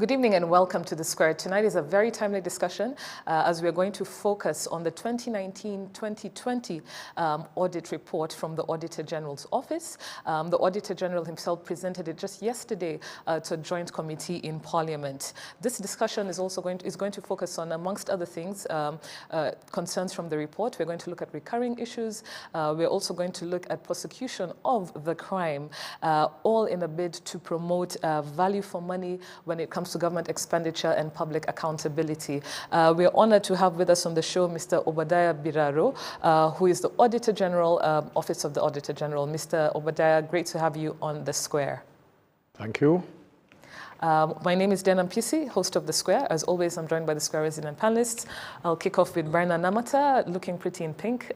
Good evening and welcome to The Square. Tonight is a very timely discussion as we are going to focus on the 2019-2020 audit report from the Auditor General's office. The Auditor General himself presented it just yesterday to a joint committee in Parliament. This discussion is also going to focus on, amongst other things, concerns from the report. We're going to look at recurring issues. We're also going to look at prosecution of the crime, all in a bid to promote value for money when it comes to government expenditure and public accountability. We're honored to have with us on the show Mr. Obadiah Biraro, who is the Auditor General, Office of the Auditor General. Mr. Obadiah, great to have you on The Square. Thank you. My name is Denham Pisi, host of The Square. As always, I'm joined by The Square resident panelists. I'll kick off with Berna Namata, looking pretty in pink.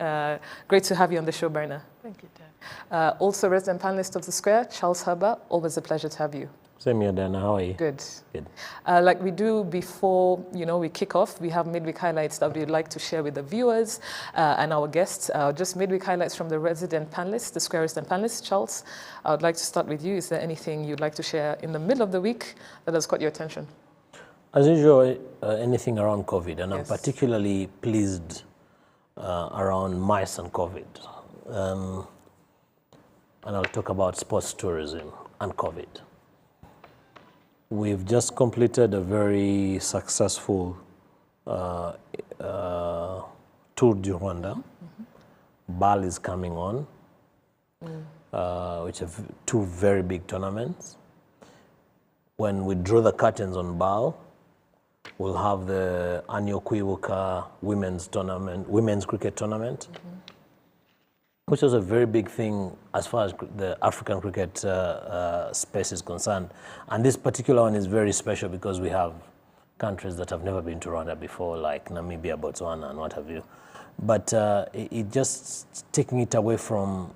Great to have you on the show, Berna. Thank you, Dan. Also resident panelist of The Square, Charles Herber. Always a pleasure to have you. Same here, Dana. How are you? Good. Good. Like we do before, we kick off, we have midweek highlights that we'd like to share with the viewers and our guests. Just midweek highlights from the resident panelists, the Square resident panelists. Charles, I would like to start with you. Is there anything you'd like to share in the middle of the week that has caught your attention? As usual, anything around COVID, and Yes. I'm particularly pleased around mice and COVID. And I'll talk about sports tourism and COVID. We've just completed a very successful Tour du Rwanda. BAL is coming on, which are two very big tournaments. When we draw the curtains on BAL, we'll have the annual Kwibuka women's cricket tournament, which was a very big thing as far as the African cricket space is concerned. And this particular one is very special because we have countries that have never been to Rwanda before, like Namibia, Botswana, and what have you. But it just taking it away from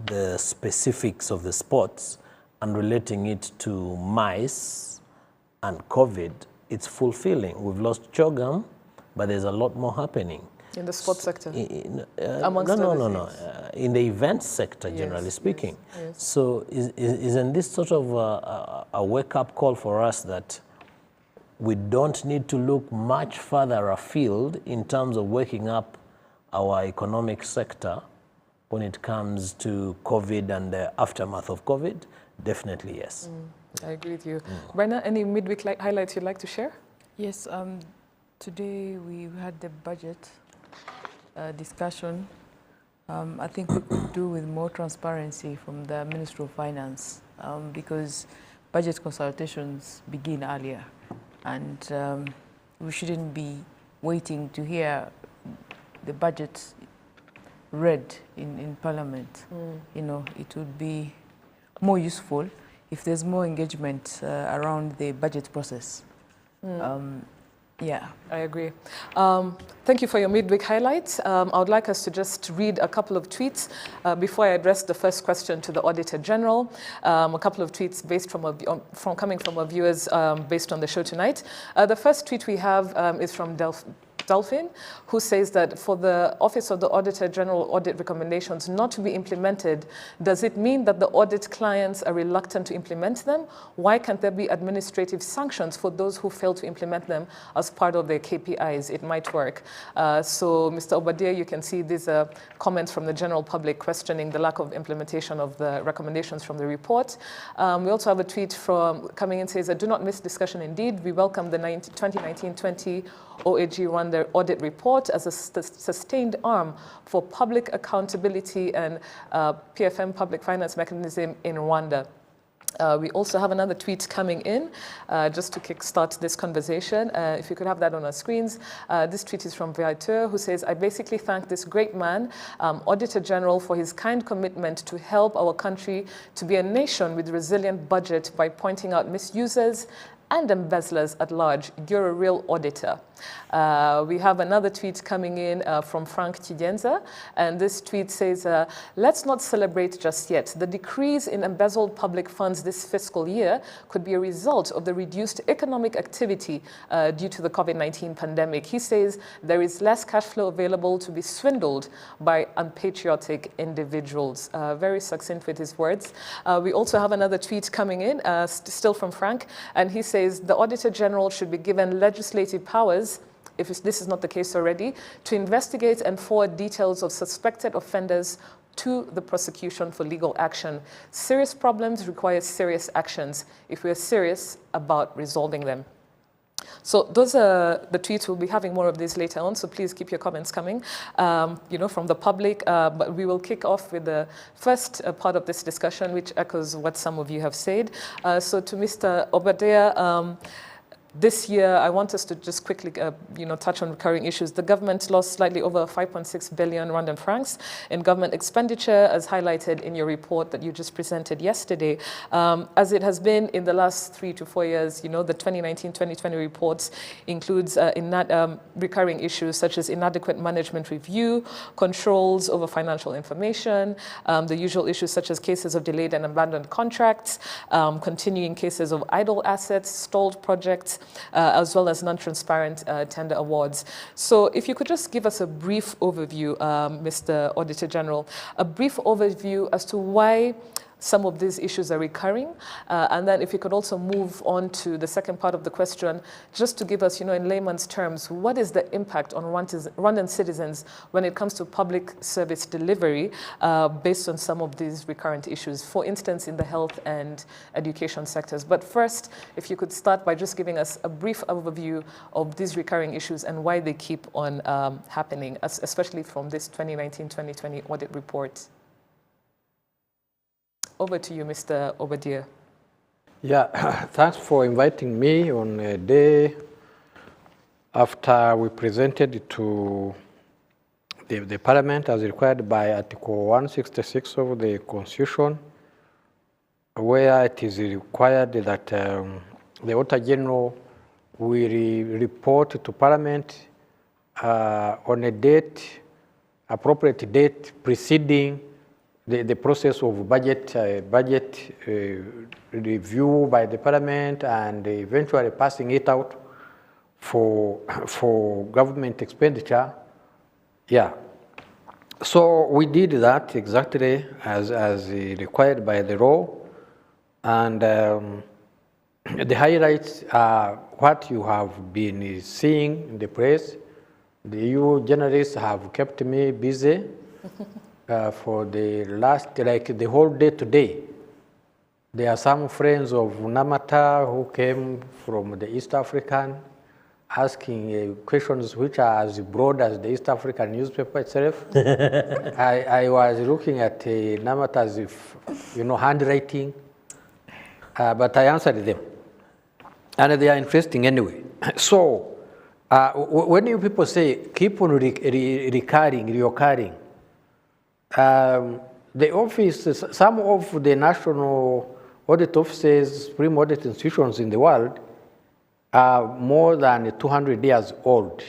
the specifics of the sports and relating it to mice and COVID, it's fulfilling. We've lost Chogam, but there's a lot more happening. In the sports sector? No. In the events sector, generally speaking. Yes. So isn't this sort of a wake-up call for us that we don't need to look much further afield in terms of waking up our economic sector when it comes to COVID and the aftermath of COVID? Definitely, yes. I agree with you. Brenna, any midweek highlights you'd like to share? Yes, today we had the budget discussion. I think we could do with more transparency from the Ministry of Finance because budget consultations begin earlier, and we shouldn't be waiting to hear the budget read in Parliament. It would be more useful if there's more engagement around the budget process. Yeah, I agree. Thank you for your midweek highlights. I would like us to just read a couple of tweets before I address the first question to the Auditor General. A couple of tweets based coming from our viewers based on the show tonight. The first tweet we have is from Delphine, who says that for the Office of the Auditor General audit recommendations not to be implemented, does it mean that the audit clients are reluctant to implement them? Why can't there be administrative sanctions for those who fail to implement them as part of their KPIs? It might work. So, Mr. Obadiah, you can see these are comments from the general public questioning the lack of implementation of the recommendations from the report. We also have a tweet coming in says, do not miss discussion indeed. We welcome the 2019-20 OAG Rwanda audit report as a sustained arm for public accountability and PFM public finance mechanism in Rwanda. We also have another tweet coming in just to kickstart this conversation. If you could have that on our screens. This tweet is from Auditor, who says, I basically thank this great man, Auditor General, for his kind commitment to help our country to be a nation with resilient budget by pointing out misusers and embezzlers at large. You're a real auditor. We have another tweet coming in from Frank Chidenza, and this tweet says, let's not celebrate just yet. The decrease in embezzled public funds this fiscal year could be a result of the reduced economic activity due to the COVID-19 pandemic. He says there is less cash flow available to be swindled by unpatriotic individuals. Very succinct with his words. We also have another tweet coming in, still from Frank, and he says, says the Auditor General should be given legislative powers, if this is not the case already, to investigate and forward details of suspected offenders to the prosecution for legal action. Serious problems require serious actions if we are serious about resolving them. So those are the tweets. We'll be having more of these later on, so please keep your comments coming, from the public. But we will kick off with the first part of this discussion, which echoes what some of you have said. So to Mr. Obadiah, this year, I want us to just quickly, touch on recurring issues. The government lost slightly over 5.6 billion Rwandan francs in government expenditure, as highlighted in your report that you just presented yesterday. As it has been in the last 3 to 4 years, the 2019-2020 reports includes recurring issues such as inadequate management review, controls over financial information, the usual issues such as cases of delayed and abandoned contracts, continuing cases of idle assets, stalled projects, as well as non-transparent tender awards. So if you could just give us a brief overview, Mr. Auditor General, a brief overview as to why some of these issues are recurring, and then if you could also move on to the second part of the question, just to give us, in layman's terms, what is the impact on Rwandan citizens when it comes to public service delivery based on some of these recurrent issues, for instance, in the health and education sectors. But first, if you could start by just giving us a brief overview of these recurring issues and why they keep on happening, especially from this 2019-2020 audit report. Over to you, Mr. Obadiah. Yeah, thanks for inviting me on a day after we presented to the Parliament as required by Article 166 of the Constitution, where it is required that the Auditor General will report to Parliament on a date, appropriate date preceding the process of budget review by the Parliament and eventually passing it out for government expenditure. Yeah. So we did that exactly as required by the law. And the highlights are what you have been seeing in the press. You journalists have kept me busy. For the last, the whole day today. There are some friends of Namata who came from the East African asking questions which are as broad as the East African newspaper itself. I was looking at Namata's, handwriting, but I answered them. And they are interesting anyway. So when you people say keep on reoccurring, the office, some of the national audit offices, supreme audit institutions in the world are more than 200 years old,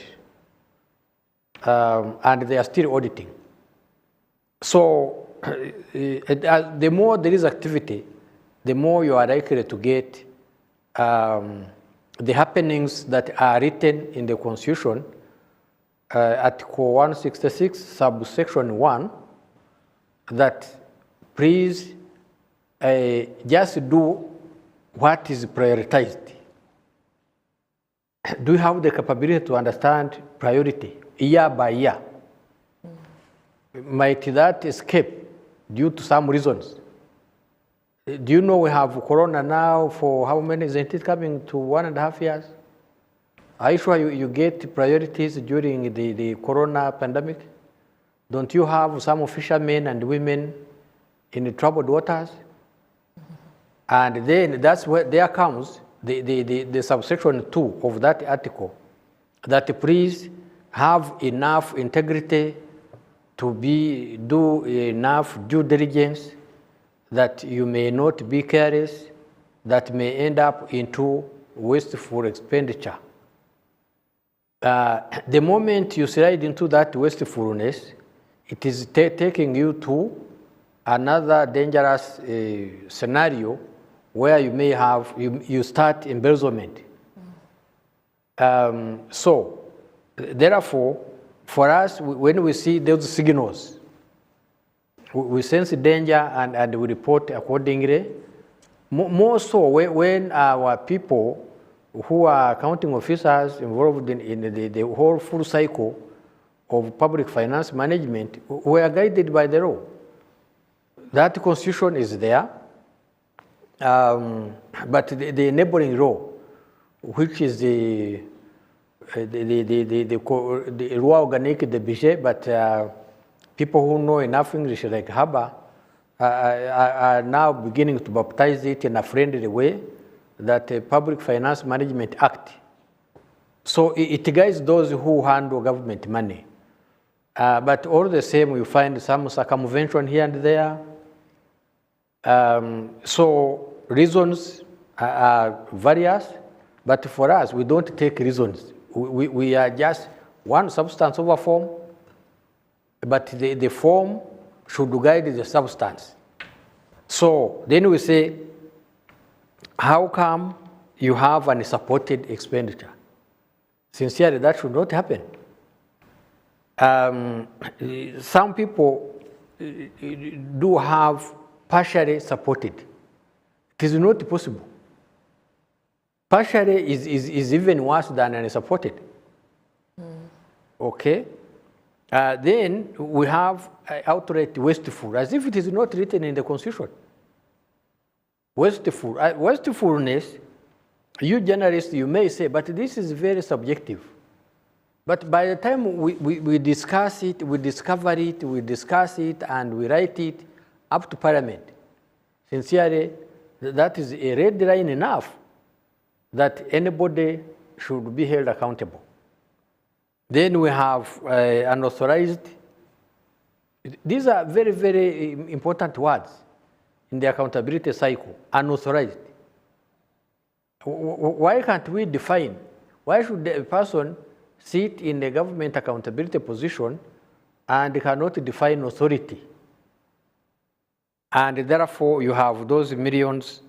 and they are still auditing. So the more there is activity, the more you are likely to get the happenings that are written in the Constitution, Article 166, subsection 1, that please just do what is prioritized. Do you have the capability to understand priority year by year? Might that escape due to some reasons? Do you know we have Corona now for how many? Isn't it coming to 1.5 years? Are you sure you get priorities during the Corona pandemic? Don't you have some fishermen and women in the troubled waters? And then that's where there comes the subsection 2 of that article, that please have enough integrity to do enough due diligence, that you may not be careless, that may end up into wasteful expenditure. The moment you slide into that wastefulness, it is taking you to another dangerous scenario where you may have, you start embezzlement. So, therefore, for us, when we see those signals, we sense danger and we report accordingly. More so when our people who are accounting officers involved in the whole full cycle of public finance management were guided by the law. That constitution is there, but the enabling law, which is the loi organique de budget, but people who know enough English like Haba are now beginning to baptize it in a friendly way, that Public Finance Management Act. So it guides those who handle government money. But all the same, you find some circumvention here and there. So reasons are various, but for us, we don't take reasons. We are just one substance over form, but the form should guide the substance. So then we say, how come you have unsupported expenditure? Sincerely, that should not happen. Some people do have partially supported. It is not possible. Partially is even worse than unsupported. Okay? Then we have outright wasteful, as if it is not written in the Constitution. Wasteful. Wastefulness, you journalists, you may say, but this is very subjective. But by the time we discuss it, we discover it, we discuss it, and we write it up to Parliament, sincerely, that is a red line enough that anybody should be held accountable. Then we have unauthorized. These are very, very important words in the accountability cycle, unauthorized. Why can't we define? Why should a person sit in a government accountability position and cannot define authority? And therefore, you have those millions,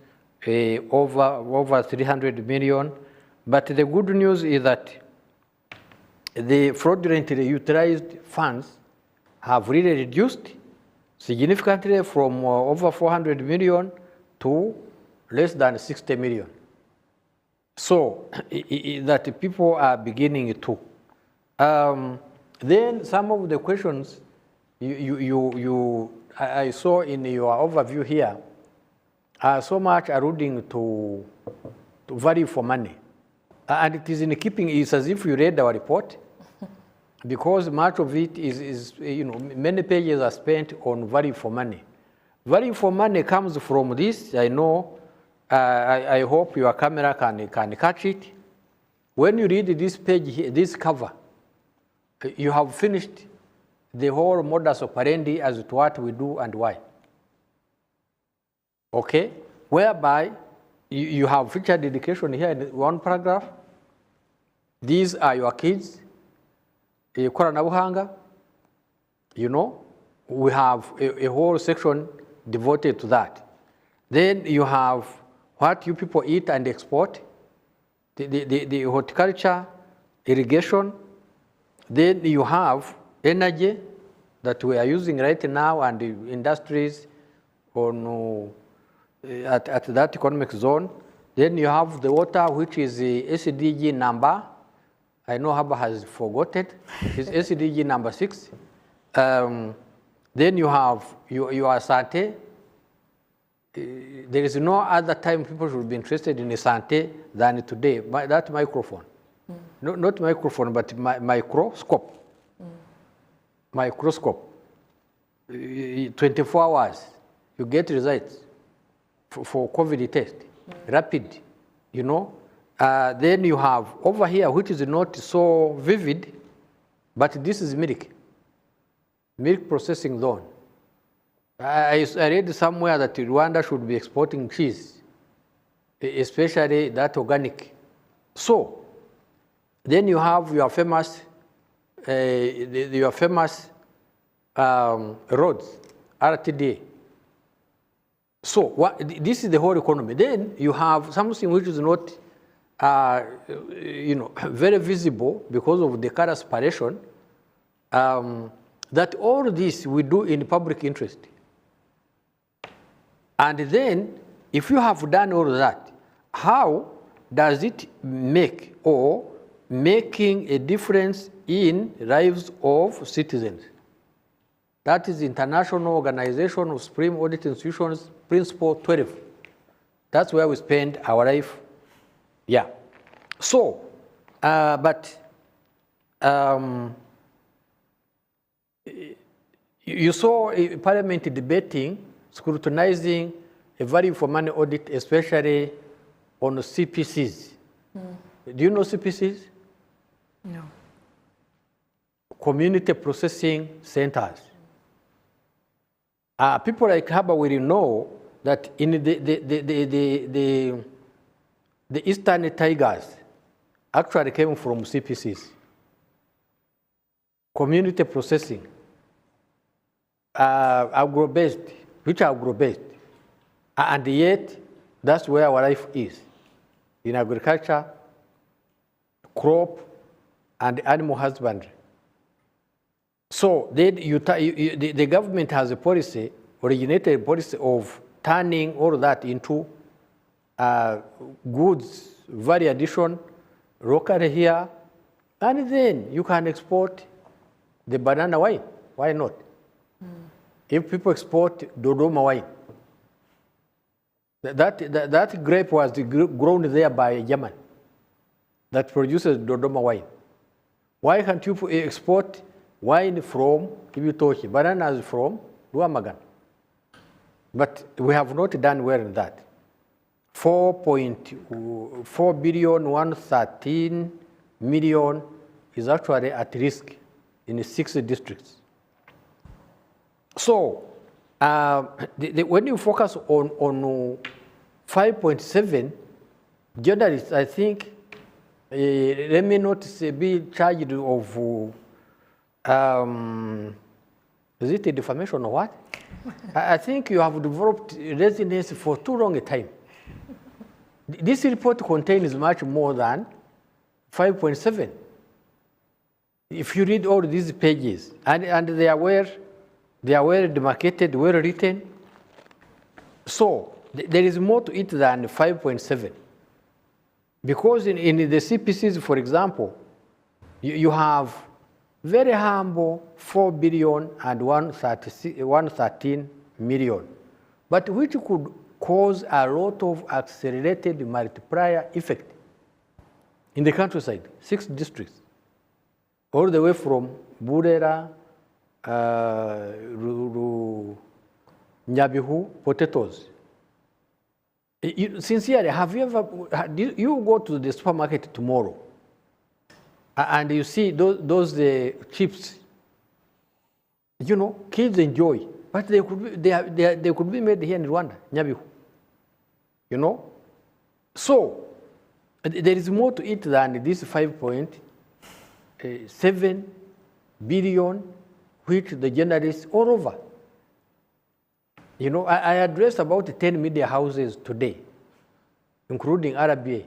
over 300 million. But the good news is that the fraudulently utilized funds have really reduced significantly from over 400 million to less than 60 million. So that people are beginning to. Then some of the questions I saw in your overview here are so much alluding to value for money. And it is in keeping, it's as if you read our report, because much of it is many pages are spent on value for money. Value for money comes from this, I know, I hope your camera can catch it. When you read this page here, this cover, you have finished the whole modus operandi as to what we do and why. Okay? Whereby you have featured education here in one paragraph. These are your kids. Koranabuhanga, we have a whole section devoted to that. Then you have what you people eat and export, the horticulture, irrigation. Then you have energy that we are using right now and the industries at that economic zone. Then you have the water, which is the SDG number. I know Haba has forgotten. It's SDG number 6. Then you have your Sante. There is no other time people should be interested in a Sante than today. That microphone. Not microphone, but microscope. Microscope. 24 hours, you get results for COVID test. Rapid, Then you have over here, which is not so vivid, but this is milk processing zone. I read somewhere that Rwanda should be exporting cheese, especially that organic. So, then you have your famous, roads, RTD. So this is the whole economy. Then you have something which is not, very visible because of the color separation. That all this we do in public interest. And then, if you have done all that, how does it make or making a difference in lives of citizens? That is International Organization of Supreme Audit Institutions, Principle 12. That's where we spend our life. Yeah. So, you saw Parliament debating, scrutinizing a value for money audit, especially on CPCs. Do you know CPCs? No. Community processing centers. People like Haba will know that in the Eastern Tigers actually came from CPCs. Community processing, agro-based, which are agro-based. And yet, that's where our life is, in agriculture, crop, and animal husbandry. So the government has a policy, originated a policy of turning all that into goods, value addition, locally here, and then you can export the banana wine. Why not? If people export Dodoma wine, that grape was grown there by a German that produces Dodoma wine. Why can't you export wine from Kibitoki, bananas from Rwanda? But we have not done well in that. 4.4 billion, 113 million is actually at risk in 6 districts. So, when you focus on 5.7, journalists, I think, let me not be charged of, is it a defamation or what? I think you have developed resilience for too long a time. This report contains much more than 5.7. If you read all these pages, and they are well demarcated, well written, so there is more to it than 5.7. Because in the CPCs, for example, you have very humble 4 billion and 113 million, but which could cause a lot of accelerated multiplier effect in the countryside, 6 districts, all the way from Burera, Nyabihu, potatoes. Sincerely, have you ever, you go to the supermarket tomorrow and you see those chips, you know, kids enjoy, but they could be made here in Rwanda, Nyabihu, you know? So, there is more to it than this 5.7 billion, which the journalists all over. You know, I addressed about 10 media houses today, including RBA,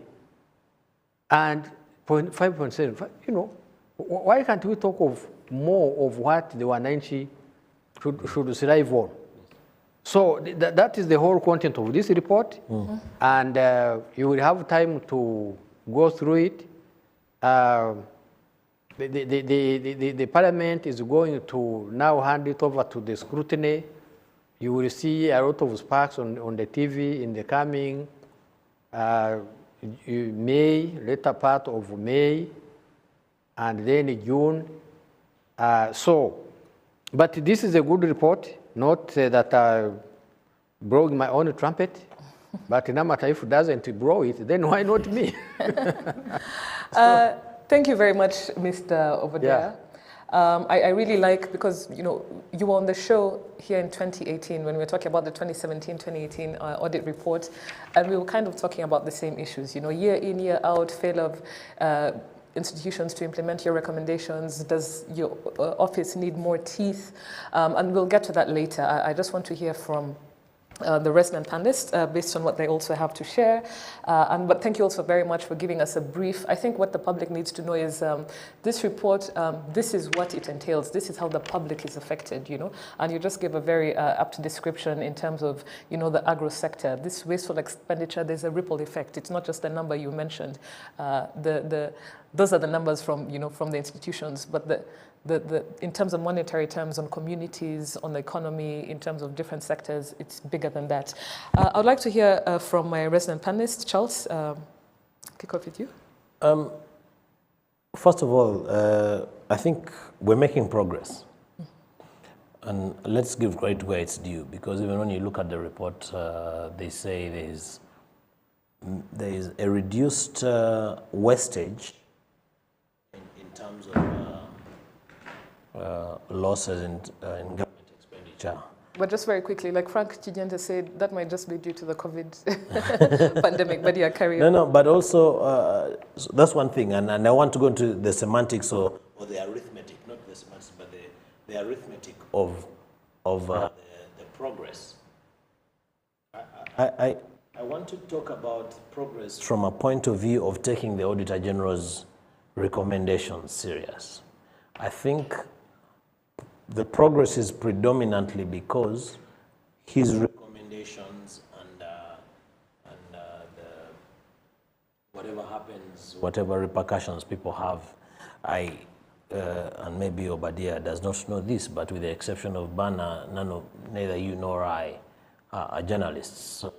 and 5.7, you know, why can't we talk of more of what the 190 should strive on? So that is the whole content of this report, and you will have time to go through it. The Parliament is going to now hand it over to the scrutiny. You will see a lot of sparks on the TV in the coming May, later part of May, and then June. But this is a good report, not that I blow my own trumpet, but no matter if it doesn't blow it, then why not me? Thank you very much, Mr. Obadiah. Yeah. I really like, because you know, you were on the show here in 2018 when we were talking about the 2017-2018 audit report, and we were kind of talking about the same issues, you know, year in, year out, fail of institutions to implement your recommendations. Does your office need more teeth? And we'll get to that later. I just want to hear from the resident panelists based on what they also have to share. But thank you also very much for giving us a brief. I think what the public needs to know is this report, this is what it entails. This is how the public is affected, you know. And you just gave a very apt description in terms of, you know, the agro sector. This wasteful expenditure, there's a ripple effect. It's not just the number you mentioned. Those are the numbers from, you know, from the institutions, but in terms of monetary terms on communities, on the economy, in terms of different sectors, it's bigger than that. I'd like to hear from my resident panelist, Charles. Kick off with you. First of all, I think we're making progress. And let's give credit where it's due, because even when you look at the report, they say there is a reduced wastage in terms of losses in government expenditure. But just very quickly, like Frank Chijente said, that might just be due to the COVID pandemic, but yeah, carry on. No, but also, so that's one thing, and I want to go into the semantics or the arithmetic, not the semantics, but the arithmetic of the progress. I want to talk about progress from a point of view of taking the Auditor General's recommendations serious. I think the progress is predominantly because his recommendations and whatever happens, whatever repercussions people have, and maybe Obadiah does not know this, but with the exception of Bana, neither you nor I are journalists. So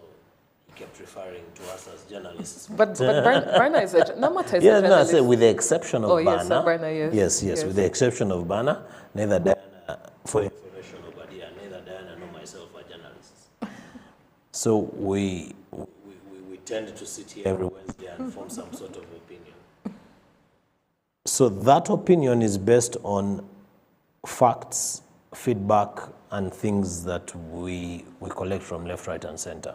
he kept referring to us as journalists. But Barna is a journalist. Yeah, no, I said with the exception of Bana. Yes, Barna, yes. Yes, with the exception of Bana, neither Diana, for information, Obadiah, neither Diana nor myself are journalists. So we tend to sit here every Wednesday and form some sort of opinion. So that opinion is based on facts, feedback, and things that we collect from left, right, and center.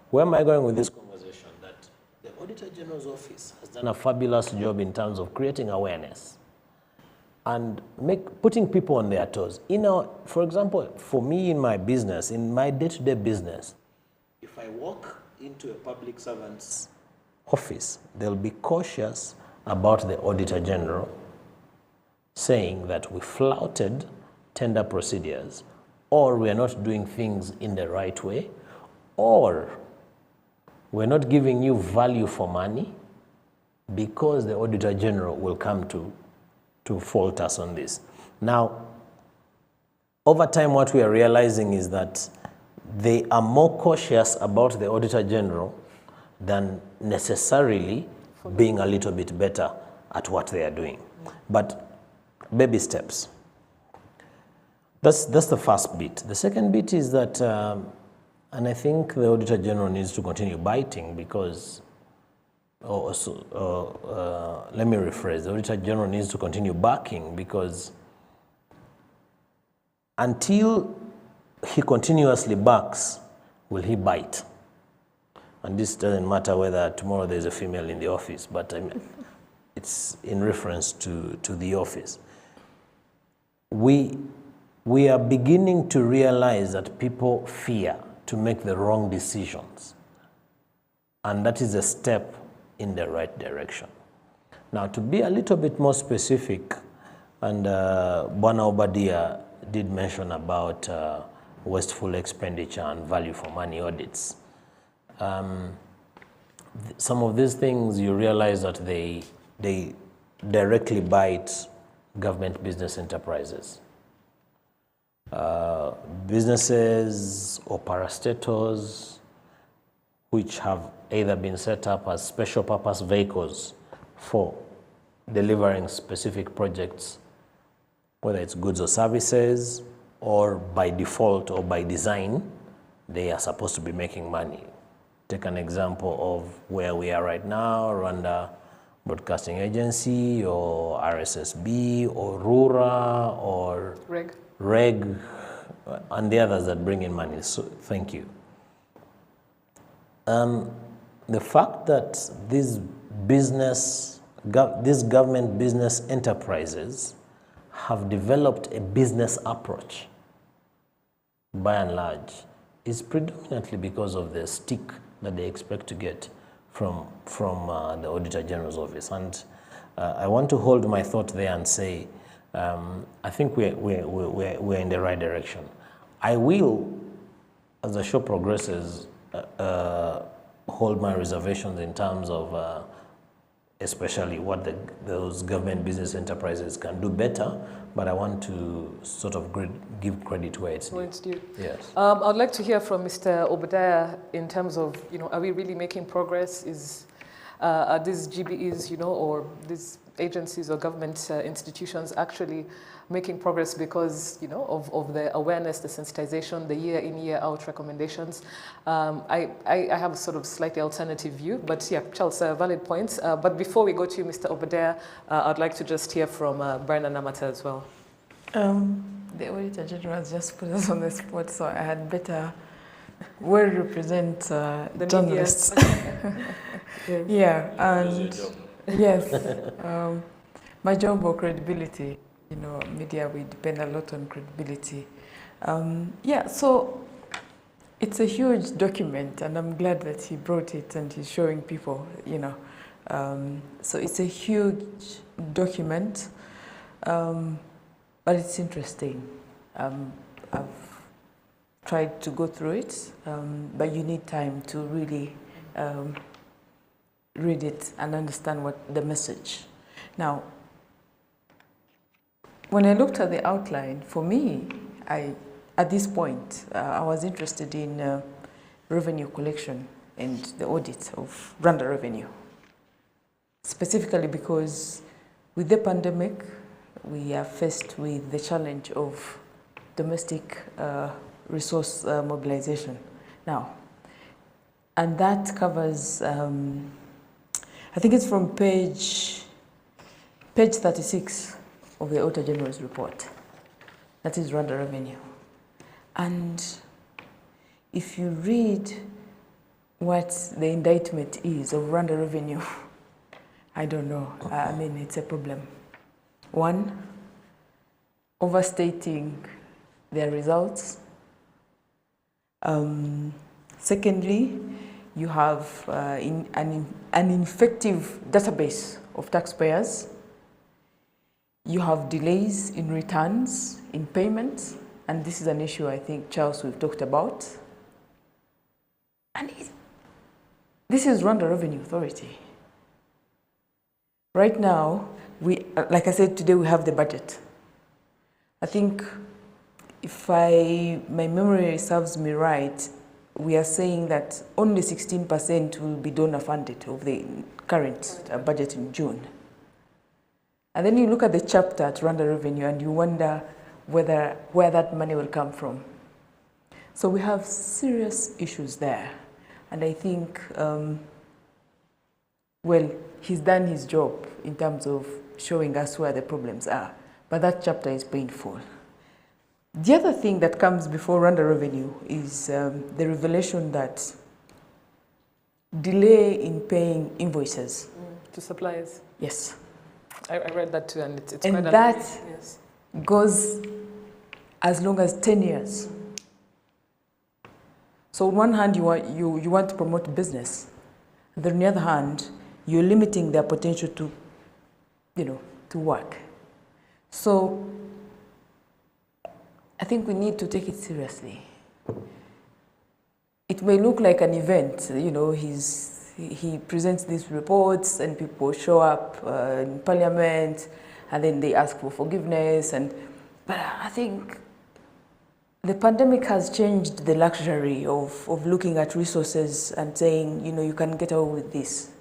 Where am I going with this conversation? That the Auditor General's office has done a fabulous job in terms of creating awareness and putting people on their toes. For example, for me in my business, in my day-to-day business, if I walk into a public servant's office, they'll be cautious about the Auditor General saying that we flouted tender procedures, or we are not doing things in the right way, or we're not giving you value for money, because the Auditor General will come to fault us on this. Now, over time, what we are realizing is that they are more cautious about the Auditor General than necessarily being a little bit better at what they are doing. But baby steps. That's the first bit. The second bit is that, and I think the Auditor General needs to continue biting because, let me rephrase, the Auditor General needs to continue barking because until he continuously barks, will he bite? And this doesn't matter whether tomorrow there's a female in the office, but I mean, it's in reference to the office. We are beginning to realize that people fear to make the wrong decisions. And that is a step in the right direction. Now, to be a little bit more specific, and Bwana Obadiah did mention about wasteful expenditure and value for money audits. Some of these things you realize that they directly bite government business enterprises. Businesses or parastatals which have either been set up as special purpose vehicles for delivering specific projects, whether it's goods or services, or by default or by design, they are supposed to be making money. Take an example of where we are right now, Rwanda Broadcasting Agency, or RSSB, or RURA, or REG, and the others that bring in money. So, thank you. The fact that these government business enterprises have developed a business approach, by and large, is predominantly because of the stick that they expect to get from the Auditor General's office. And I want to hold my thought there and say, I think we're in the right direction. I will, as the show progresses, hold my reservations in terms of especially what those government business enterprises can do better, but I want to sort of give credit where it's due. Yes. I'd like to hear from Mr. Obadiah in terms of, are we really making progress? Are these GBEs, or these agencies or government institutions actually making progress because, of the awareness, the sensitization, the year in, year out recommendations? I have a sort of slightly alternative view, but yeah, Charles, valid points. But before we go to you, Mr. Obadiah, I'd like to just hear from Brian and Namata as well. The Auditor General has just put us on the spot, so I had better well represent the journalists. Yes. Yeah, and yes, my job or credibility, media, we depend a lot on credibility. Yeah, so it's a huge document, and I'm glad that he brought it and he's showing people, so it's a huge document, but it's interesting. I've tried to go through it, but you need time to really read it and understand what the message. Now, when I looked at the outline, for me, at this point, I was interested in revenue collection and the audit of Rwanda revenue. Specifically because with the pandemic, we are faced with the challenge of domestic resource mobilization. Now, and that covers, I think it's from page 36 of the Auditor General's report. That is Rwanda revenue. And if you read what the indictment is of Rwanda revenue, I don't know. I mean, it's a problem. One, overstating their results. Secondly, you have an ineffective database of taxpayers. You have delays in returns, in payments, and this is an issue I think, Charles, we've talked about. And this is Rwanda Revenue Authority. Right now, like I said, today we have the budget. I think if my memory serves me right, we are saying that only 16% will be donor funded of the current budget in June. And then you look at the chapter at Rwanda Revenue and you wonder where that money will come from. So we have serious issues there. And I think, well, he's done his job in terms of showing us where the problems are. But that chapter is painful. The other thing that comes before Rwanda Revenue is the revelation that delay in paying invoices. To suppliers. Yes. I read that too, and it's and quite that yes. goes as long as 10 years. So on one hand, you want to promote business. And then on the other hand, you're limiting their potential to, to work. So I think we need to take it seriously. It may look like an event, he presents these reports and people show up in parliament and then they ask for forgiveness. But I think the pandemic has changed the luxury of looking at resources and saying, you can get away with this.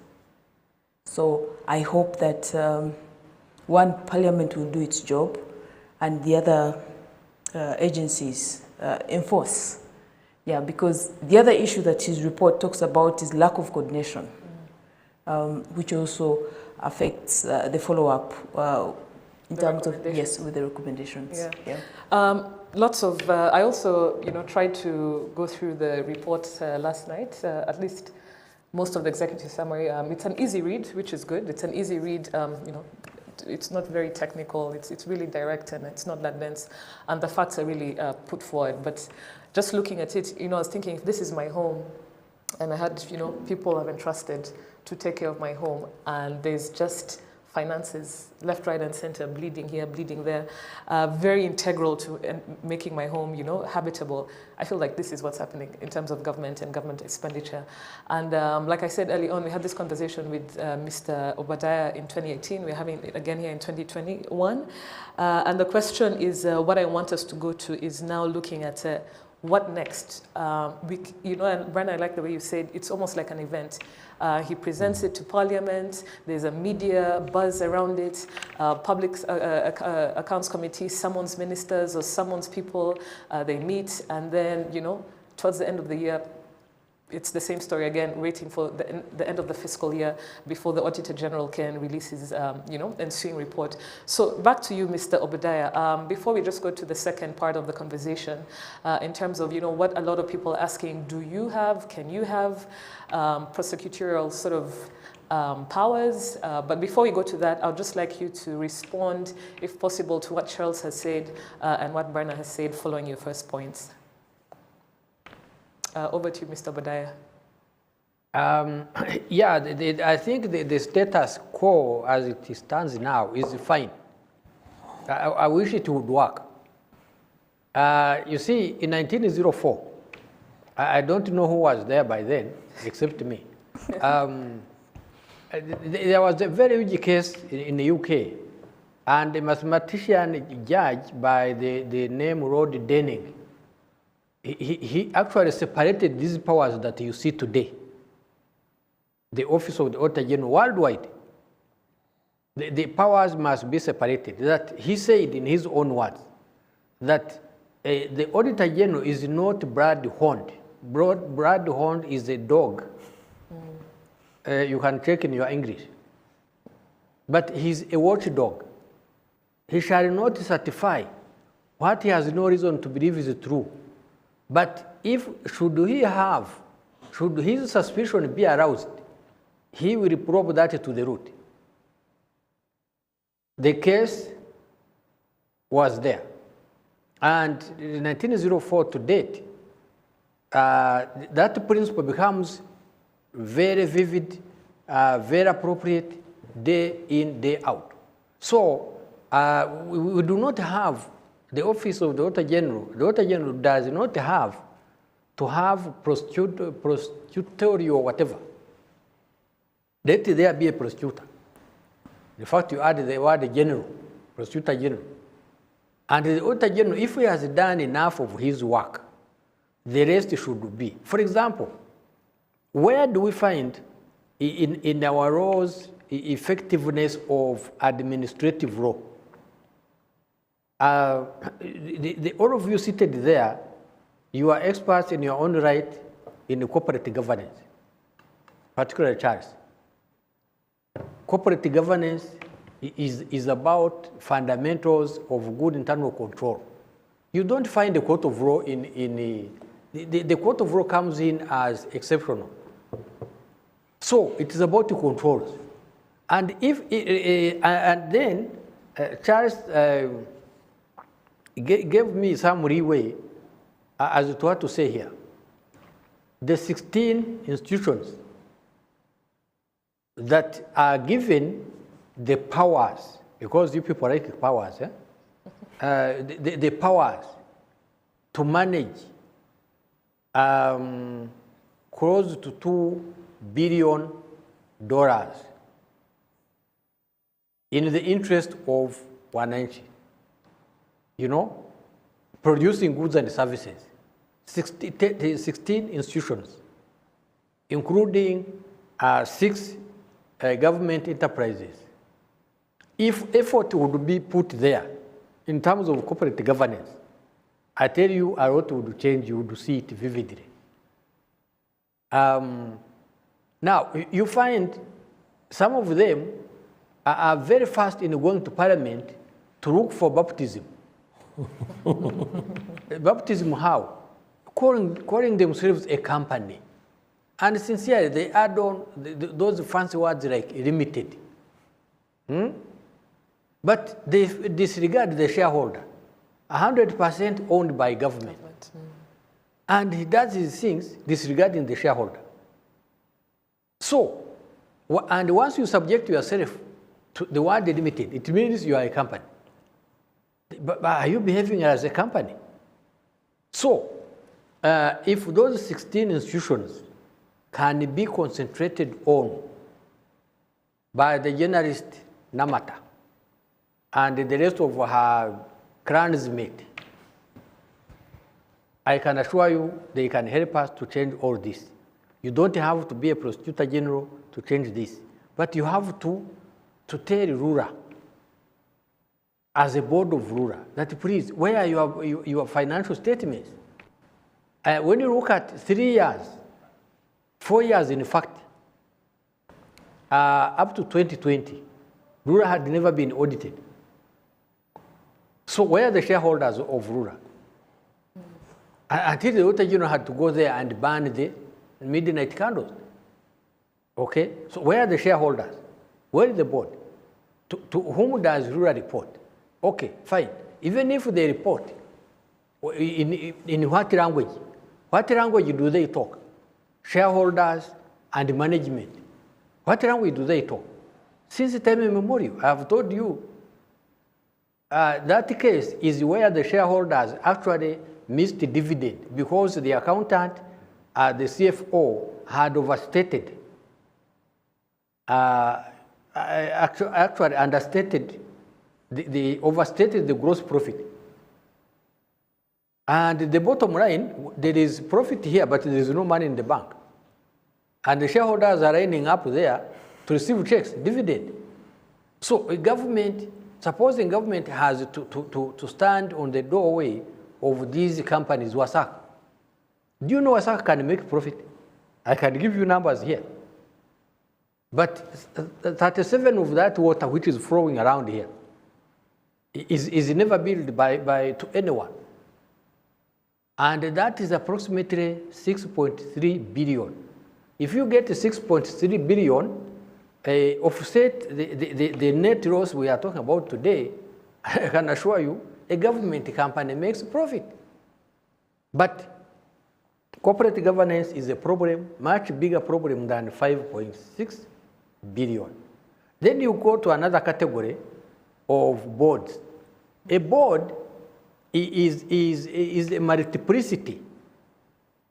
So I hope that one, parliament will do its job and the other agencies enforce. Yeah, because the other issue that his report talks about is lack of coordination, which also affects the follow-up in terms of, yes, with the recommendations. Yeah. Lots of, I also, tried to go through the report last night, at least most of the executive summary. It's an easy read, which is good. It's an easy read, it's not very technical. It's really direct and it's not that dense, and the facts are really put forward. But just looking at it, I was thinking, if this is my home, and I had people I've entrusted to take care of my home, and there's just finances left, right, and center, bleeding here, bleeding there, very integral to making my home, habitable. I feel like this is what's happening in terms of government and government expenditure. And like I said early on, we had this conversation with Mr. Obadiah in 2018. We're having it again here in 2021. And the question is, what I want us to go to is now looking at what next? And Brian, I like the way you said it's almost like an event. He presents it to Parliament. There's a media buzz around it. Public Accounts Committee summons ministers or summons people. They meet, and then towards the end of the year, it's the same story again, waiting for the end of the fiscal year before the Auditor General can release his, ensuing report. So back to you, Mr. Obadiah. Before we just go to the second part of the conversation, in terms of, what a lot of people are asking, can you have prosecutorial sort of powers? But before we go to that, I'd just like you to respond, if possible, to what Charles has said and what Bernard has said following your first points. Over to you, Mr. Obadiah. I think the status quo as it stands now is fine. I wish it would work. You see, in 1904, I don't know who was there by then, except me. There was a very huge case in the UK, and a mathematician judge by the name Lord Denning, he actually separated these powers that you see today, the office of the Auditor General worldwide. The powers must be separated. That he said in his own words that the Auditor General is not blood-hound. Blood-hound is a dog. You can check in your English. But he's a watchdog. He shall not certify what he has no reason to believe is true. But should his suspicion be aroused, he will probe that to the root. The case was there. And in 1904 to date, that principle becomes very vivid, very appropriate, day in, day out. So we do not have the office of the Auditor General. The Auditor General does not have to have prosecutorial or whatever. Let there be a prosecutor. In fact, you add the word general, prosecutor general. And the Auditor General, if he has done enough of his work, the rest should be. For example, where do we find in our laws effectiveness of administrative law? All of you seated there, you are experts in your own right in corporate governance, particularly Charles. Corporate governance is about fundamentals of good internal control. You don't find the court of law the court of law comes in as exceptional. So it is about the controls. And then Charles gave me some leeway as to what to say here. The 16 institutions that are given the powers, because you people like powers, the powers to manage close to $2 billion in the interest of wananchi, producing goods and services. 16 institutions, including 6 government enterprises. If effort would be put there in terms of corporate governance, I tell you a lot would change, you would see it vividly. Now, you find some of them are very fast in going to Parliament to look for baptism. Baptism how? Calling themselves a company. And sincerely, they add on those fancy words like limited. but they disregard the shareholder, 100% owned by government. And he does his things disregarding the shareholder. So, and once you subject yourself to the word limited, it means you are a company. But are you behaving as a company? So, if those 16 institutions can be concentrated on by the journalist Namata and the rest of her clansmates, I can assure you they can help us to change all this. You don't have to be a prosecutor general to change this, but you have to tell Rura, as a board of Rura, that please, where are your financial statements? When you look at 3 years, 4 years in fact, up to 2020, Rura had never been audited. So where are the shareholders of Rura? Until the Auditor General had to go there and burn the midnight candles. Okay, so where are the shareholders? Where is the board? To whom does Rura report? Okay, fine. Even if they report, in what language? What language do they talk? Shareholders and management. What language do they talk? Since time immemorial, I have told you that case is where the shareholders actually missed dividend because the accountant, the CFO, had overstated, actually understated, they overstated the gross profit. And the bottom line, there is profit here, but there is no money in the bank. And the shareholders are lining up there to receive checks, dividend. So a government, supposing government has to stand on the doorway of these companies, WASAC. Do you know WASAC can make profit? I can give you numbers here. But 37 of that water which is flowing around here is never billed to anyone. And that is approximately 6.3 billion. If you get 6.3 billion, offset the net loss we are talking about today, I can assure you, a government company makes profit. But corporate governance is a problem, much bigger problem than 5.6 billion. Then you go to another category of boards. A board is a multiplicity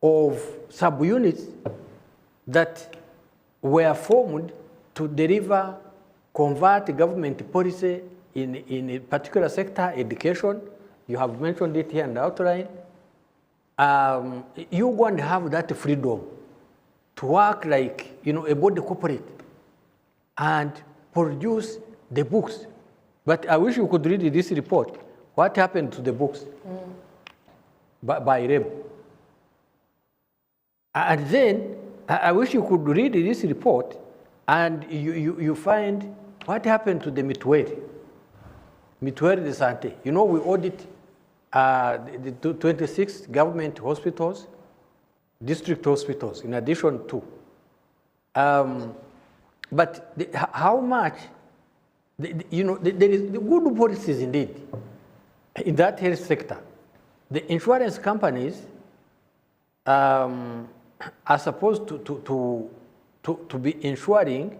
of subunits that were formed to deliver, convert government policy in a particular sector, education. You have mentioned it here in the outline. You want to have that freedom to work like a body corporate and produce the books. But I wish you could read this report. What happened to the books by REM? And then I wish you could read this report and you find what happened to the Mutuelle de Santé. We audit the 26 government hospitals, district hospitals, in addition to. But how much, there is the good policies indeed in that health sector. The insurance companies are supposed to be ensuring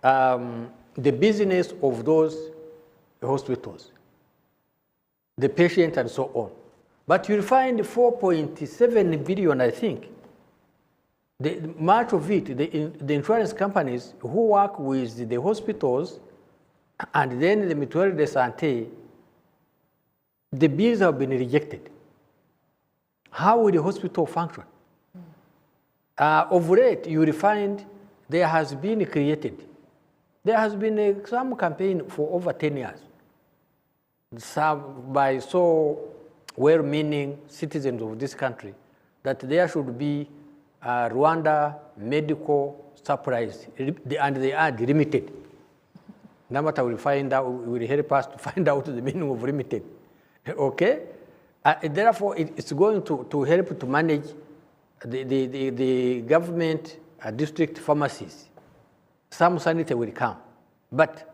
the business of those hospitals, the patient and so on. But you'll find 4.7 billion, I think. Much of it, the insurance companies who work with the hospitals and then the Mutuelle de Santé, the bills have been rejected. How will the hospital function? Of late, you will find there has been created. There has been some campaign for over 10 years. Some by so well-meaning citizens of this country that there should be Rwanda medical supplies, and they are limited. Namata will help us to find out the meaning of limited. Okay? Therefore, it's going to help to manage the government district pharmacies. Some sanity will come. But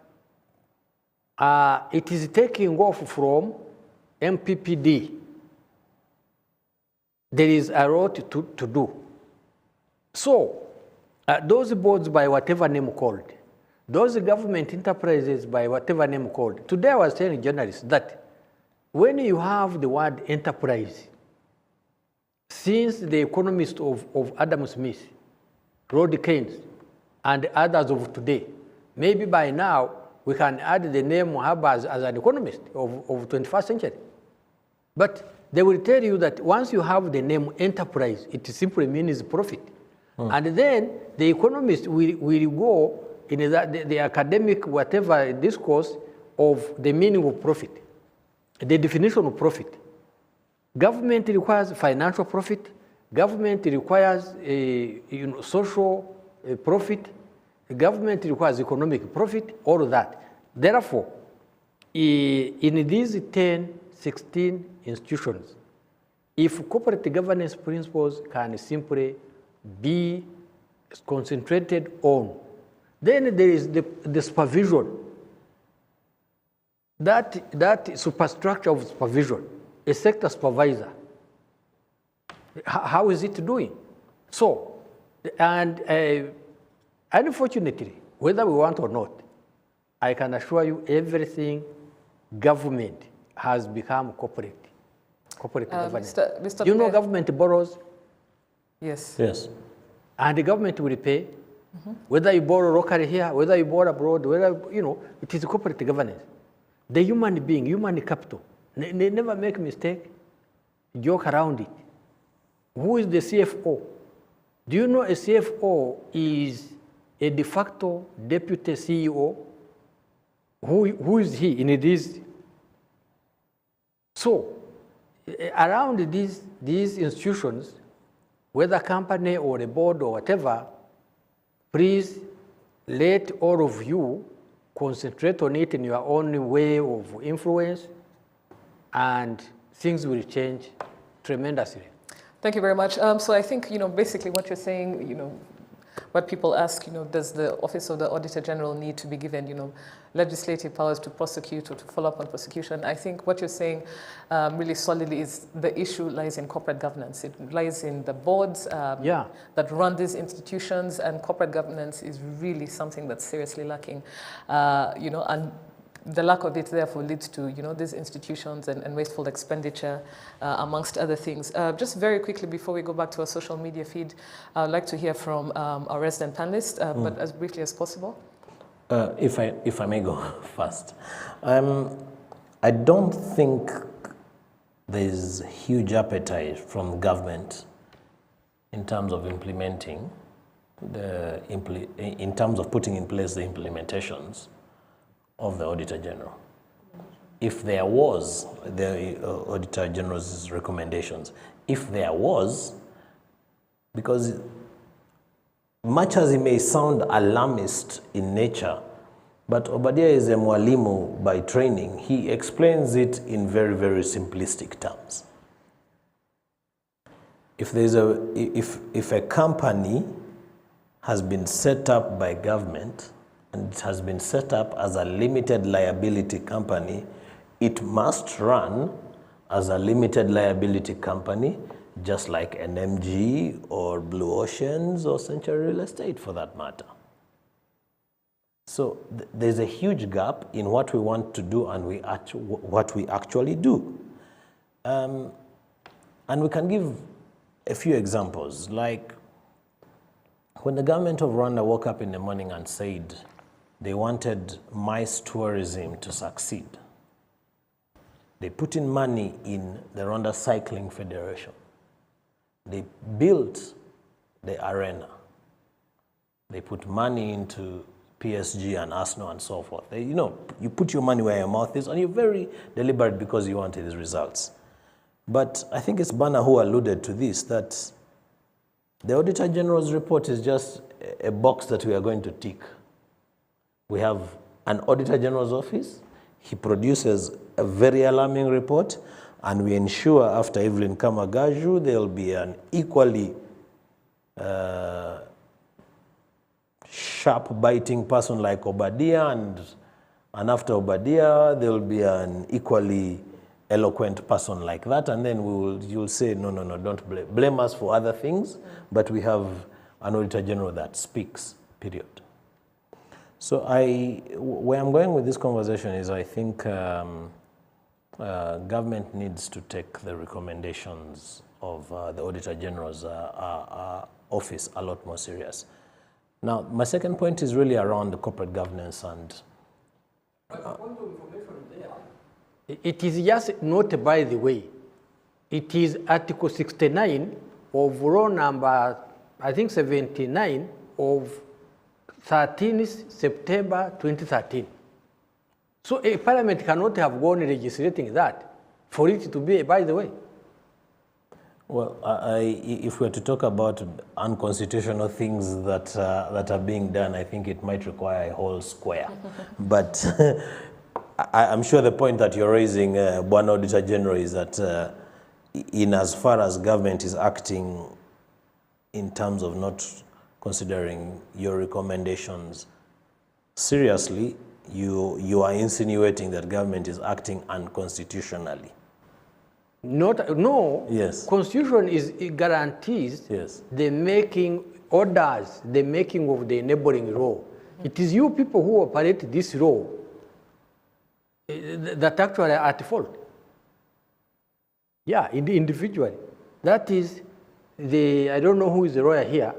it is taking off from MPPD. There is a lot to do. So, those boards by whatever name called, those government enterprises by whatever name called. Today I was telling journalists that when you have the word enterprise, since the economists of Adam Smith, Rod Keynes, and others of today, maybe by now we can add the name Muhammad as an economist of 21st century. But they will tell you that once you have the name enterprise, it simply means profit. And then the economist will go in the academic whatever discourse of the meaning of profit, the definition of profit. Government requires financial profit. Government requires social profit. Government requires economic profit, all of that. Therefore, in these 10, 16 institutions, if corporate governance principles can simply be concentrated on, then there is the supervision, that superstructure of supervision, a sector supervisor. How is it doing? So, and unfortunately, whether we want or not, I can assure you everything government has become corporate governance. Mr. You know, government borrows. Yes. Yes. And the government will pay, whether you borrow locally here, whether you borrow abroad, whether, it is corporate governance. The human being, human capital, they never make mistake, joke around it. Who is the CFO? Do you know a CFO is a de facto deputy CEO? Who is he in this? So, around these institutions, whether company or a board or whatever, please let all of you concentrate on it in your own way of influence, and things will change tremendously. Thank you very much. So I think, basically what you're saying, what people ask, does the Office of the Auditor General need to be given, legislative powers to prosecute or to follow up on prosecution? I think what you're saying really solidly is the issue lies in corporate governance. It lies in the boards that run these institutions, and corporate governance is really something that's seriously lacking, and the lack of it therefore leads to these institutions and wasteful expenditure, amongst other things. Just very quickly before we go back to our social media feed, I'd like to hear from our resident panelists, but as briefly as possible. If I may go first, I don't think there's huge appetite from government in terms of implementing in terms of putting in place the implementations of the Auditor General. If there was the Auditor General's recommendations, if there was, because much as it may sound alarmist in nature, but Obadia is a mwalimu by training, he explains it in very, very simplistic terms. If a company has been set up by government, and it has been set up as a limited liability company, it must run as a limited liability company, just like an MG or Blue Oceans or Century Real Estate for that matter. So there's a huge gap in what we want to do and what we actually do. And we can give a few examples, like when the government of Rwanda woke up in the morning and said they wanted MICE tourism to succeed, they put in money in the Rwanda Cycling Federation. They built the arena. They put money into PSG and Arsenal and so forth. You put your money where your mouth is, and you're very deliberate because you wanted these results. But I think it's Bana who alluded to this, that the Auditor General's report is just a box that we are going to tick. We have an Auditor General's office. He produces a very alarming report, and we ensure after Evelyn Kamagaju, there'll be an equally sharp-biting person like Obadia and And after Obadiah, there will be an equally eloquent person like that, and then you'll say, no, don't blame us for other things, but we have an Auditor General that speaks, period. So where I'm going with this conversation is I think government needs to take the recommendations of the Auditor General's office a lot more serious. Now, my second point is really around the corporate governance and it is just not by the way. It is Article 69 of Law number, I think 79 of 13th September 2013. So a parliament cannot have gone legislating that for it to be by the way. Well, if we're to talk about unconstitutional things that are being done, I think it might require a whole square. But I'm sure the point that you're raising, Bwana Auditor General, is that in as far as government is acting in terms of not considering your recommendations seriously, you are insinuating that government is acting unconstitutionally. No. Yes. Constitution it guarantees yes. the making orders, the making of the enabling law. It is you people who operate this law that actually are at fault. Yeah, individually. That is I don't know who is the lawyer here,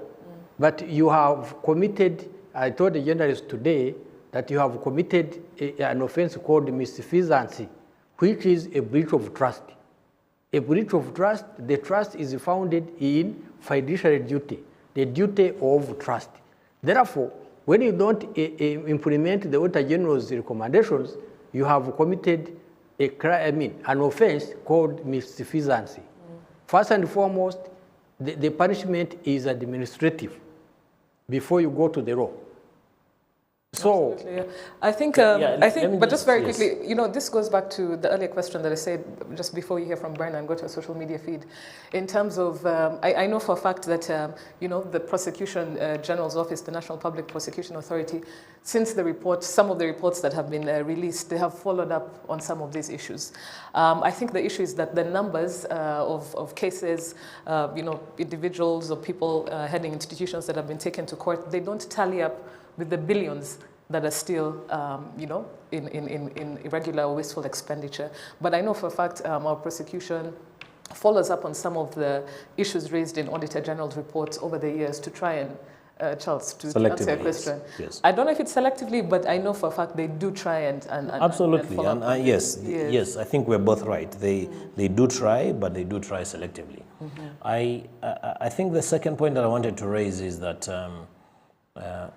but you have committed, I told the journalists today that you have committed an offense called misfeasancy, which is a breach of trust. A breach of trust, the trust is founded in fiduciary duty, the duty of trust. Therefore, when you don't implement the Auditor General's recommendations, you have committed an offense called misfeasancy. First and foremost, the punishment is administrative before you go to the law. So, absolutely, yeah. I think, but just very quickly, this goes back to the earlier question that I said just before you hear from Bernard and go to a social media feed. In terms of, I know for a fact that, the Prosecution General's Office, the National Public Prosecution Authority, since the report, some of the reports that have been released, they have followed up on some of these issues. I think the issue is that the numbers of cases, individuals or people heading institutions that have been taken to court, they don't tally up with the billions that are still, in irregular or wasteful expenditure. But I know for a fact our prosecution follows up on some of the issues raised in Auditor General's reports over the years to try and, Charles, to answer your question. Yes. I don't know if it's selectively, but I know for a fact they do try and absolutely, and yes, I think we're both right. They do try, but they do try selectively. I think the second point that I wanted to raise is that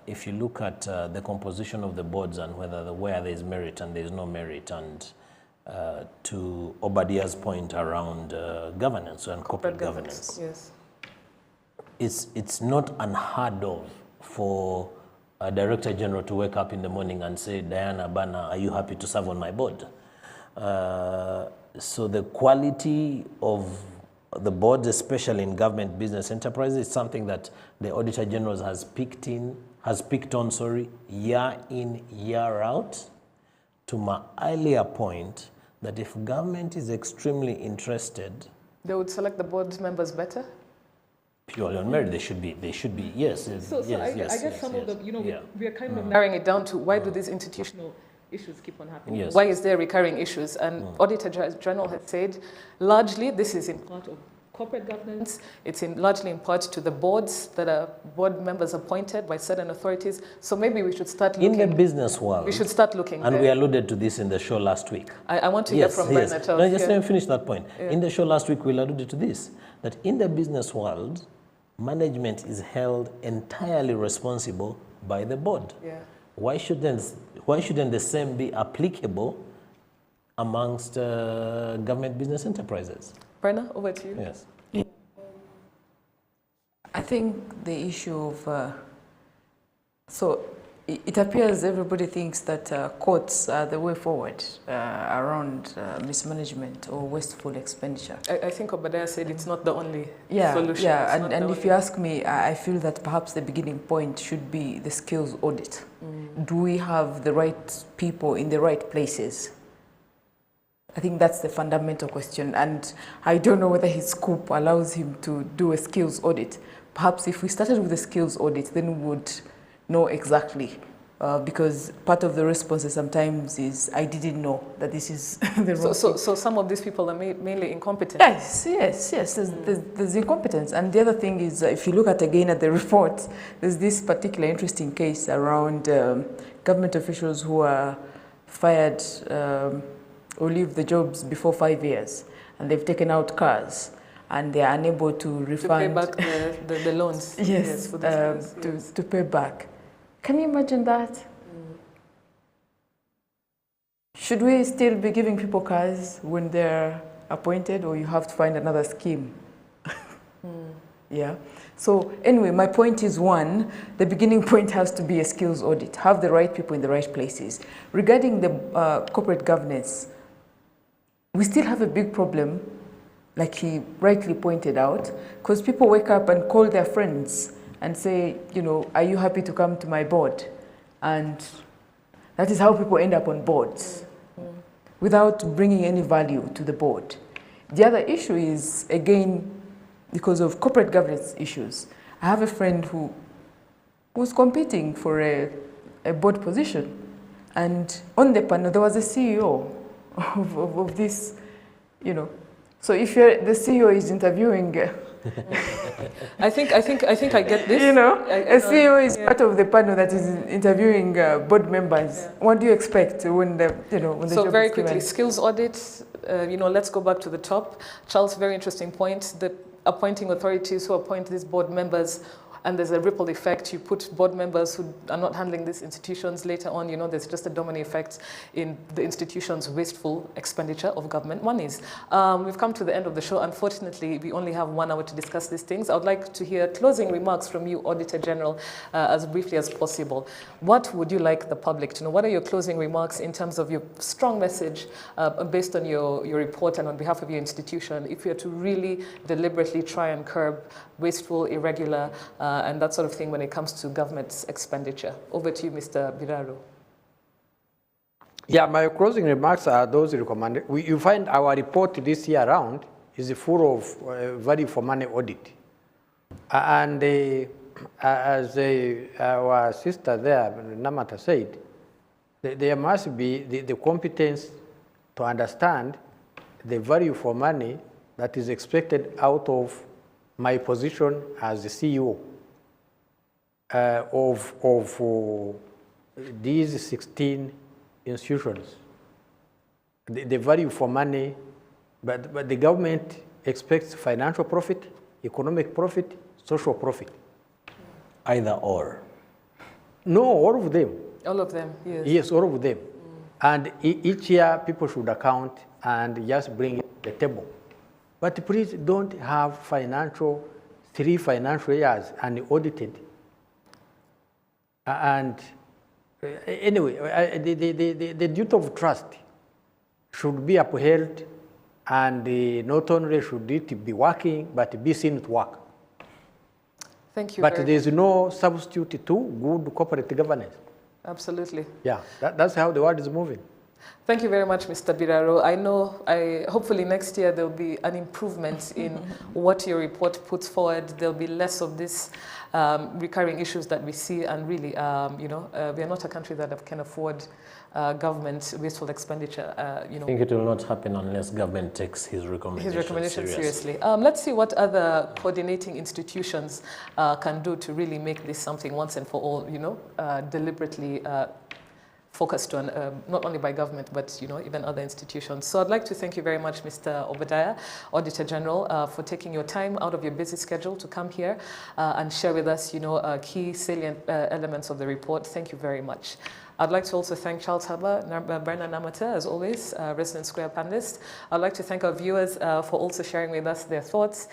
if you look at the composition of the boards and where there is merit and there is no merit, and to Obadiah's point around governance and corporate governance, yes. It's not unheard of for a Director General to wake up in the morning and say, Diana Bana, are you happy to serve on my board? So the quality of the boards, especially in government business enterprises, is something that the Auditor General has picked on, year in, year out. To my earlier point, that if government is extremely interested, they would select the board members better. Purely on merit, they should be. Yes. I guess some of the, we are kind of narrowing it down to why do these institutional issues keep on happening? Yes. Why is there recurring issues? And Auditor General has said, largely this is in part of corporate governance. It's largely in part to the boards that are board members appointed by certain authorities. So maybe we should start looking. In the business world. We should start looking And there. we alluded to this in the show last week. I want to hear from Bernard. No, just let me finish that point. Yeah. In the show last week, we alluded to this, that in the business world, management is held entirely responsible by the board. Yeah. Why shouldn't the same be applicable amongst government business enterprises? Brenna, over to you. Yes. I think the issue of, It appears everybody thinks that courts are the way forward around mismanagement or wasteful expenditure. I think Obadiah said it's not the only Yeah, solution. yeah, and if you ask me, I feel that perhaps the beginning point should be the skills audit. Do we have the right people in the right places? I think that's the fundamental question, and I don't know whether his scope allows him to do a skills audit. Perhaps if we started with a skills audit, then we would know exactly, because part of the responses sometimes is, I didn't know that this is the wrong thing. So some of these people are mainly incompetent? Yes, there's incompetence. And the other thing is, if you look at again at the report, there's this particular interesting case around government officials who are fired or leave the jobs before 5 years, and they've taken out cars, and they are unable to refund. To pay back the loans. Yes, for those loans, to pay back. Can you imagine that? Should we still be giving people cars when they're appointed, or you have to find another scheme? Yeah. So anyway, my point is, one, the beginning point has to be a skills audit. Have the right people in the right places. Regarding the corporate governance, we still have a big problem, like he rightly pointed out, because people wake up and call their friends and say, you know, are you happy to come to my board? And that is how people end up on boards, without bringing any value to the board. The other issue is, again, because of corporate governance issues. I have a friend who was competing for a board position, and on the panel there was a CEO of this, you know. So if the CEO is interviewing, I think I get this. You know, a CEO is part of the panel that is interviewing board members. Yeah. What do you expect when the when the so job very is quickly, given? skills audit. Let's go back to the top. Charles, very interesting point. The appointing authorities who appoint these board members, and there's a ripple effect. You put board members who are not handling these institutions later on, there's just a domino effect in the institution's wasteful expenditure of government monies. We've come to the end of the show. Unfortunately, we only have 1 hour to discuss these things. I would like to hear closing remarks from you, Auditor General, as briefly as possible. What would you like the public to know? What are your closing remarks in terms of your strong message based on your report and on behalf of your institution, if you're to really deliberately try and curb wasteful, irregular, and that sort of thing when it comes to government's expenditure? Over to you, Mr. Biraro. Yeah, my closing remarks are those recommended. You find our report this year around is full of value for money audit. And as our sister there, Namata, said, there must be the competence to understand the value for money that is expected out of my position as the CEO of these 16 institutions. The value for money, but the government expects financial profit, economic profit, social profit. Either or. No, all of them. All of them, yes. Yes, all of them. And each year people should account and just bring it to the table. But please don't have 3 financial years unaudited. And anyway, the duty of trust should be upheld, and not only should it be working, but be seen to work. Thank you. But there is no substitute to good corporate governance. Absolutely. Yeah, that's how the world is moving. Thank you very much, Mr. Biraro. Hopefully next year there'll be an improvement in what your report puts forward. There'll be less of this recurring issues that we see, and really, we are not a country that can afford government wasteful expenditure. I think it will not happen unless government takes his recommendations seriously. Let's see what other coordinating institutions can do to really make this something once and for all, deliberately focused on, not only by government, but even other institutions. So I'd like to thank you very much, Mr. Obadiah, Auditor General, for taking your time out of your busy schedule to come here and share with us, key salient elements of the report. Thank you very much. I'd like to also thank Charles Haba, Berna Namata, as always, resident Square panelist. I'd like to thank our viewers for also sharing with us their thoughts.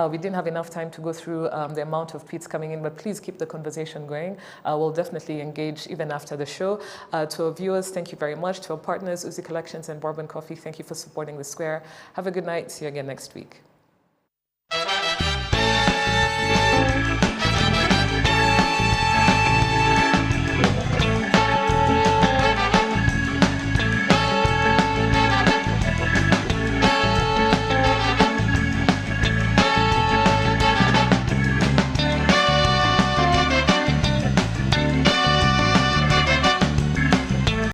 We didn't have enough time to go through the amount of tweets coming in, but please keep the conversation going. We'll definitely engage even after the show. To our viewers, thank you very much. To our partners, Uzi Collections and Bourbon Coffee, thank you for supporting the Square. Have a good night. See you again next week.